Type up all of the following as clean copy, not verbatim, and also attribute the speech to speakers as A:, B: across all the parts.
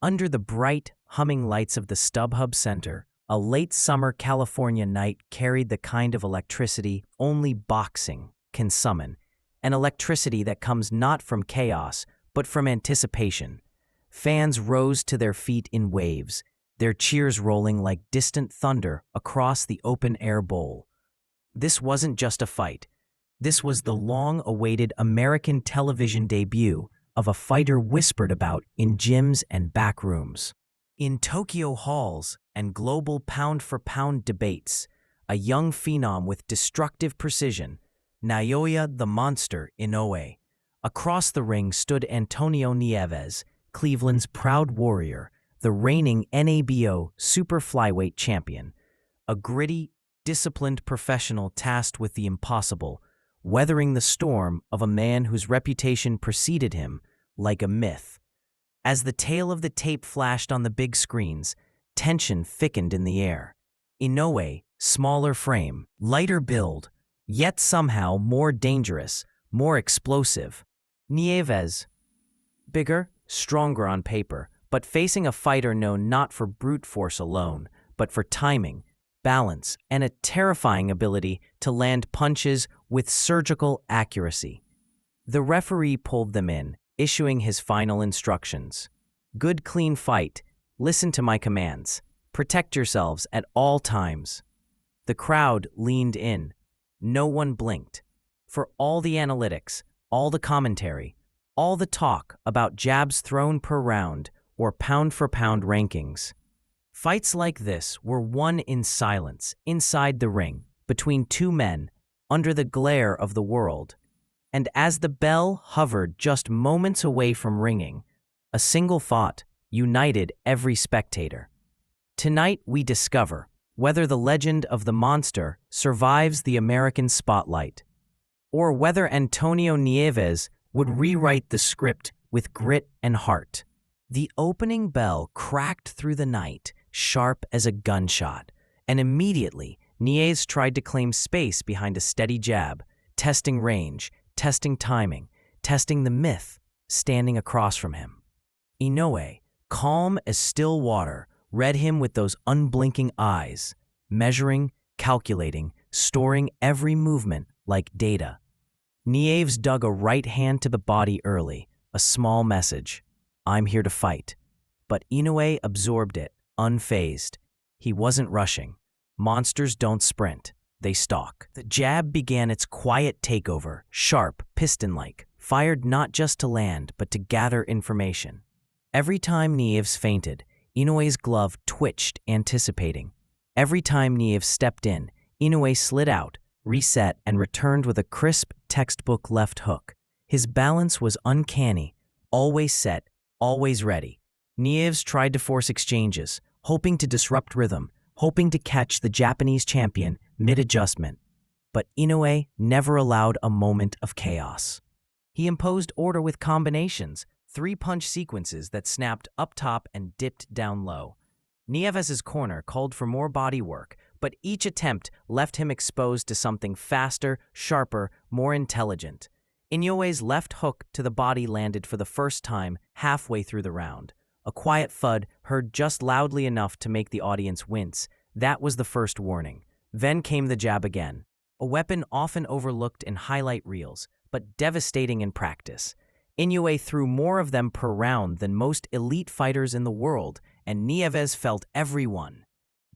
A: Under the bright, humming lights of the StubHub Center, a late summer California night carried the kind of electricity only boxing can summon, an electricity that comes not from chaos, but from anticipation. Fans rose to their feet in waves, their cheers rolling like distant thunder across the open-air bowl. This wasn't just a fight. This was the long-awaited American television debut of a fighter whispered about in gyms and back rooms. In Tokyo halls and global pound-for-pound debates, a young phenom with destructive precision, Naoya the Monster Inoue. Across the ring stood Antonio Nieves, Cleveland's proud warrior, the reigning NABO super flyweight champion, a gritty, disciplined professional tasked with the impossible, weathering the storm of a man whose reputation preceded him like a myth. As the tail of the tape flashed on the big screens, tension thickened in the air. Inoue, smaller frame, lighter build, yet somehow more dangerous, more explosive. Nieves, bigger, stronger on paper, but facing a fighter known not for brute force alone, but for timing, balance, and a terrifying ability to land punches with surgical accuracy. The referee pulled them in, issuing his final instructions. Good, clean fight. Listen to my commands. Protect yourselves at all times. The crowd leaned in. No one blinked. For all the analytics, all the commentary, all the talk about jabs thrown per round or pound-for-pound rankings, fights like this were won in silence, inside the ring, between two men, under the glare of the world. And as the bell hovered just moments away from ringing, a single thought united every spectator. Tonight we discover whether the legend of the monster survives the American spotlight, or whether Antonio Nieves would rewrite the script with grit and heart. The opening bell cracked through the night, sharp as a gunshot, and immediately Nieves tried to claim space behind a steady jab, testing range, testing timing, testing the myth standing across from him. Inoue, calm as still water, read him with those unblinking eyes, measuring, calculating, storing every movement like data. Nieves dug a right hand to the body early, a small message. I'm here to fight. But Inoue absorbed it, unfazed. He wasn't rushing. Monsters don't sprint. They stalk. The jab began its quiet takeover, sharp, piston-like, fired not just to land, but to gather information. Every time Nieves feinted, Inoue's glove twitched, anticipating. Every time Nieves stepped in, Inoue slid out, reset, and returned with a crisp, textbook left hook. His balance was uncanny, always set, always ready. Nieves tried to force exchanges, hoping to disrupt rhythm, hoping to catch the Japanese champion mid-adjustment. But Inoue never allowed a moment of chaos. He imposed order with combinations, three-punch sequences that snapped up top and dipped down low. Nieves's corner called for more body work, but each attempt left him exposed to something faster, sharper, more intelligent. Inoue's left hook to the body landed for the first time halfway through the round. A quiet thud heard just loudly enough to make the audience wince. That was the first warning. Then came the jab again, a weapon often overlooked in highlight reels, but devastating in practice. Inoue threw more of them per round than most elite fighters in the world, and Nieves felt every one.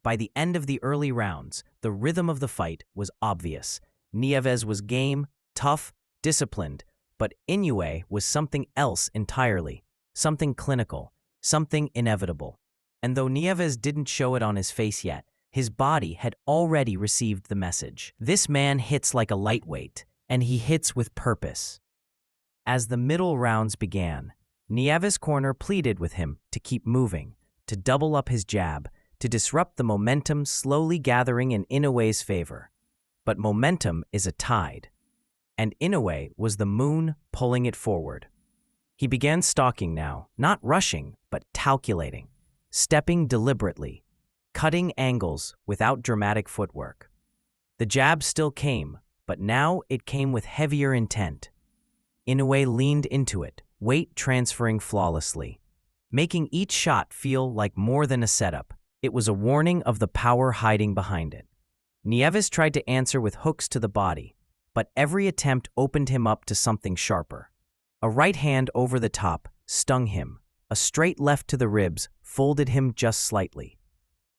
A: By the end of the early rounds, the rhythm of the fight was obvious. Nieves was game, tough, disciplined, but Inoue was something else entirely, something clinical, something inevitable. And though Nieves didn't show it on his face yet, his body had already received the message. This man hits like a lightweight, and he hits with purpose. As the middle rounds began, Nieves' corner pleaded with him to keep moving, to double up his jab, to disrupt the momentum slowly gathering in Inoue's favor. But momentum is a tide, and Inoue was the moon pulling it forward. He began stalking now, not rushing, but calculating, stepping deliberately, cutting angles without dramatic footwork. The jab still came, but now it came with heavier intent. Inoue leaned into it, weight transferring flawlessly. making each shot feel like more than a setup. It was a warning of the power hiding behind it. Nieves tried to answer with hooks to the body, but every attempt opened him up to something sharper. A right hand over the top stung him. A straight left to the ribs folded him just slightly.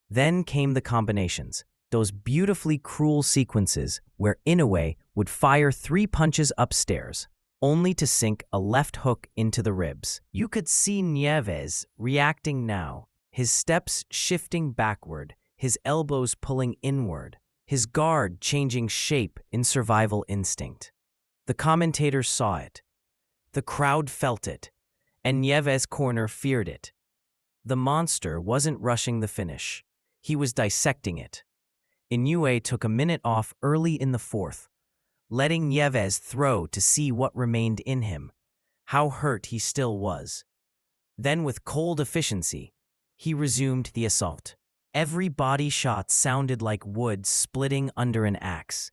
A: Then came the combinations, those beautifully cruel sequences where Inoue would fire 3 punches upstairs, only to sink a left hook into the ribs. You could see Nieves reacting now, his steps shifting backward, his elbows pulling inward, his guard changing shape in survival instinct. The commentators saw it. The crowd felt it, and Nieves' corner feared it. The monster wasn't rushing the finish. He was dissecting it. Inoue took a minute off early in the 4th, letting Nieves throw to see what remained in him, how hurt he still was. Then with cold efficiency, he resumed the assault. Every body shot sounded like wood splitting under an axe.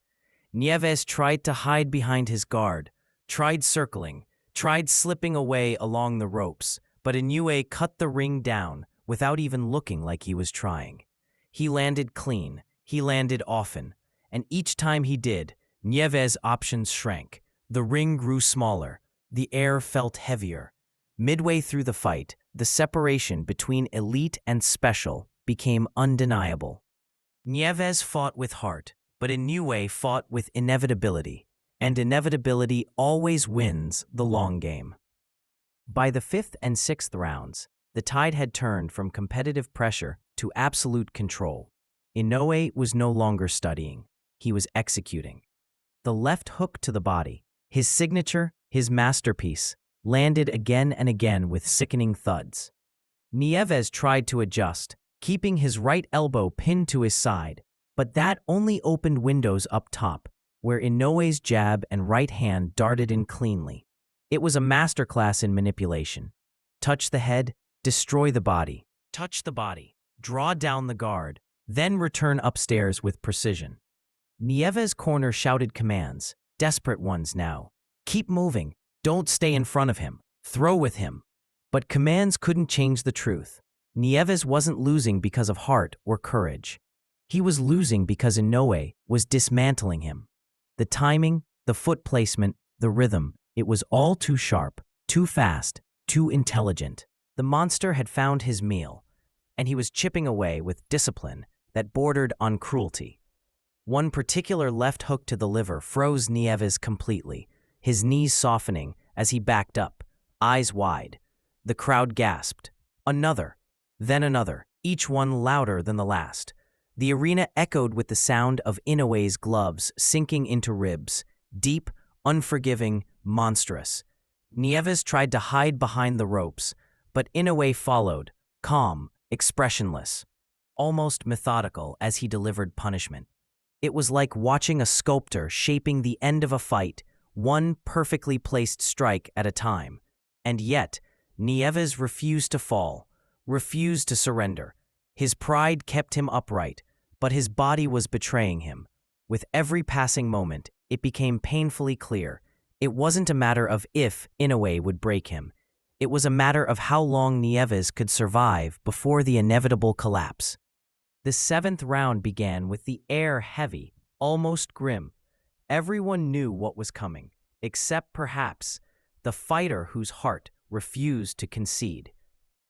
A: Nieves tried to hide behind his guard, tried circling, tried slipping away along the ropes, but Inoue cut the ring down without even looking like he was trying. He landed clean, he landed often, and each time he did, Nieves' options shrank. The ring grew smaller, the air felt heavier. Midway through the fight, the separation between elite and special became undeniable. Nieves fought with heart, but Inoue fought with inevitability, and inevitability always wins the long game. By the 5th and 6th rounds, the tide had turned from competitive pressure to absolute control. Inoue was no longer studying, he was executing. The left hook to the body, his signature, his masterpiece, landed again and again with sickening thuds. Nieves tried to adjust, keeping his right elbow pinned to his side, but that only opened windows up top, where Inoue's jab and right hand darted in cleanly. It was a masterclass in manipulation. Touch the head, destroy the body. Touch the body, draw down the guard, then return upstairs with precision. Nieves' corner shouted commands, desperate ones now. Keep moving, don't stay in front of him, throw with him. But commands couldn't change the truth. Nieves wasn't losing because of heart or courage. He was losing because Inoue was dismantling him. The timing, the foot placement, the rhythm, it was all too sharp, too fast, too intelligent. The monster had found his meal, and he was chipping away with discipline that bordered on cruelty. One particular left hook to the liver froze Nieves completely, his knees softening as he backed up, eyes wide. The crowd gasped. Another, then another, each one louder than the last. The arena echoed with the sound of Inoue's gloves sinking into ribs, deep, unforgiving, monstrous. Nieves tried to hide behind the ropes, but Inoue followed, calm, expressionless, almost methodical as he delivered punishment. It was like watching a sculptor shaping the end of a fight, one perfectly placed strike at a time. And yet, Nieves refused to fall, refused to surrender. His pride kept him upright, but his body was betraying him. With every passing moment, it became painfully clear. It wasn't a matter of if Inoue would break him. It was a matter of how long Nieves could survive before the inevitable collapse. The 7th round began with the air heavy, almost grim. Everyone knew what was coming, except perhaps the fighter whose heart refused to concede.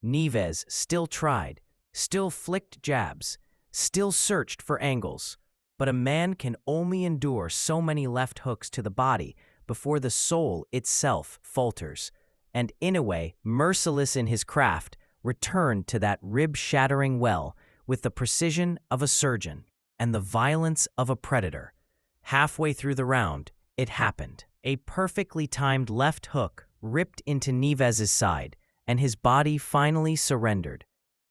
A: Nieves still tried, still flicked jabs, still searched for angles, but a man can only endure so many left hooks to the body before the soul itself falters, and Inoue, merciless in his craft, returned to that rib-shattering well with the precision of a surgeon and the violence of a predator. Halfway through the round, it happened. A perfectly timed left hook ripped into Nieves' side, and his body finally surrendered.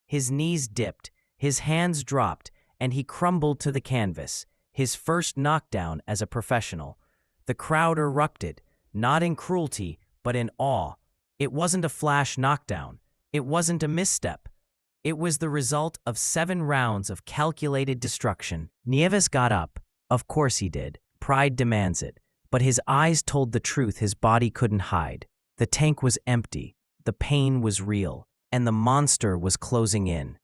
A: His knees dipped, his hands dropped, and he crumbled to the canvas, his first knockdown as a professional. The crowd erupted, not in cruelty, but in awe. It wasn't a flash knockdown. It wasn't a misstep. It was the result of 7 rounds of calculated destruction. Nieves got up. Of course he did. Pride demands it. But his eyes told the truth his body couldn't hide. The tank was empty. The pain was real. and the monster was closing in.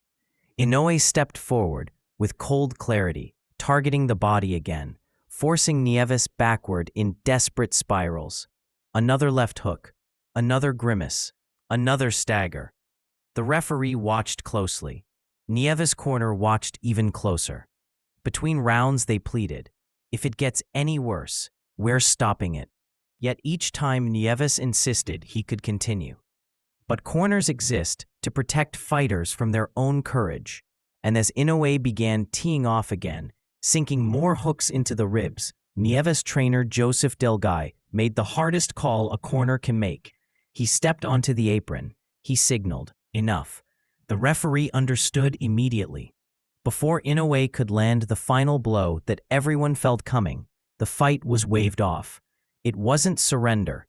A: Inoue stepped forward, with cold clarity, targeting the body again, forcing Nieves backward in desperate spirals. Another left hook, another grimace, another stagger. The referee watched closely. Nieves' corner watched even closer. Between rounds they pleaded, "If it gets any worse, we're stopping it." Yet each time Nieves insisted he could continue. But corners exist to protect fighters from their own courage, and as Inoue began teeing off again, sinking more hooks into the ribs, Nieves trainer Joseph Delgay made the hardest call a corner can make. He stepped onto the apron. He signaled, "Enough." The referee understood immediately. Before Inoue could land the final blow that everyone felt coming, the fight was waved off. It wasn't surrender.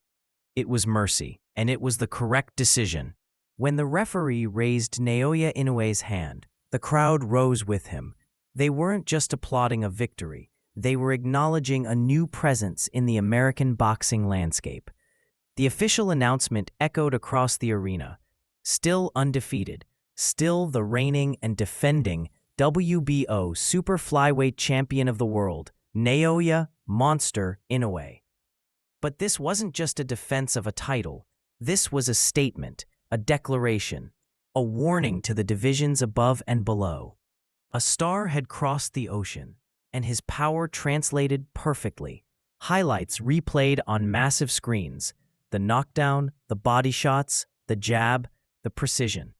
A: It was mercy, and it was the correct decision. When the referee raised Naoya Inoue's hand, the crowd rose with him. They weren't just applauding a victory. They were acknowledging a new presence in the American boxing landscape. The official announcement echoed across the arena. Still undefeated, still the reigning and defending WBO super flyweight champion of the world, Naoya "Monster" Inoue. But this wasn't just a defense of a title. This was a statement, a declaration, a warning to the divisions above and below. A star had crossed the ocean, and his power translated perfectly. Highlights replayed on massive screens. The knockdown, the body shots, the jab, the precision.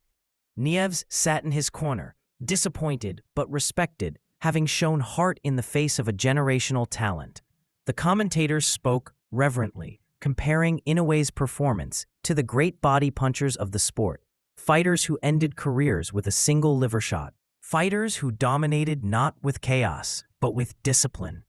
A: Nieves sat in his corner, disappointed but respected, having shown heart in the face of a generational talent. The commentators spoke reverently, comparing Inoue's performance to the great body punchers of the sport, fighters who ended careers with a single liver shot, fighters who dominated not with chaos, but with discipline.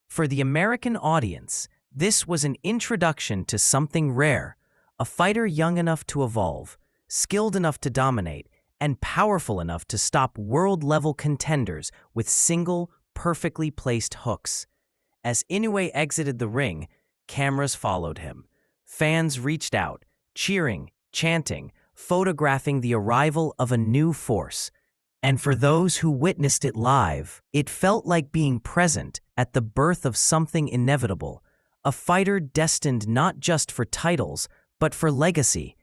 A: For the American audience, this was an introduction to something rare, a fighter young enough to evolve, skilled enough to dominate, and powerful enough to stop world-level contenders with single, perfectly placed hooks. As Inoue exited the ring, cameras followed him. Fans reached out, cheering, chanting, photographing the arrival of a new force. And for those who witnessed it live, it felt like being present at the birth of something inevitable, a fighter destined not just for titles, but for legacy.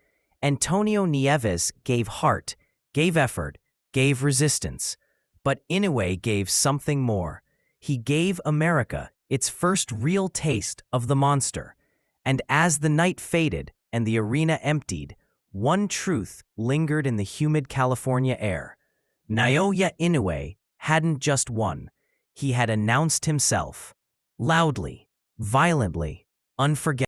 A: Antonio Nieves gave heart, gave effort, gave resistance. But Inoue gave something more. He gave America its first real taste of the monster. And as the night faded and the arena emptied, one truth lingered in the humid California air. Naoya Inoue hadn't just won. He had announced himself. Loudly, violently, unforgettable.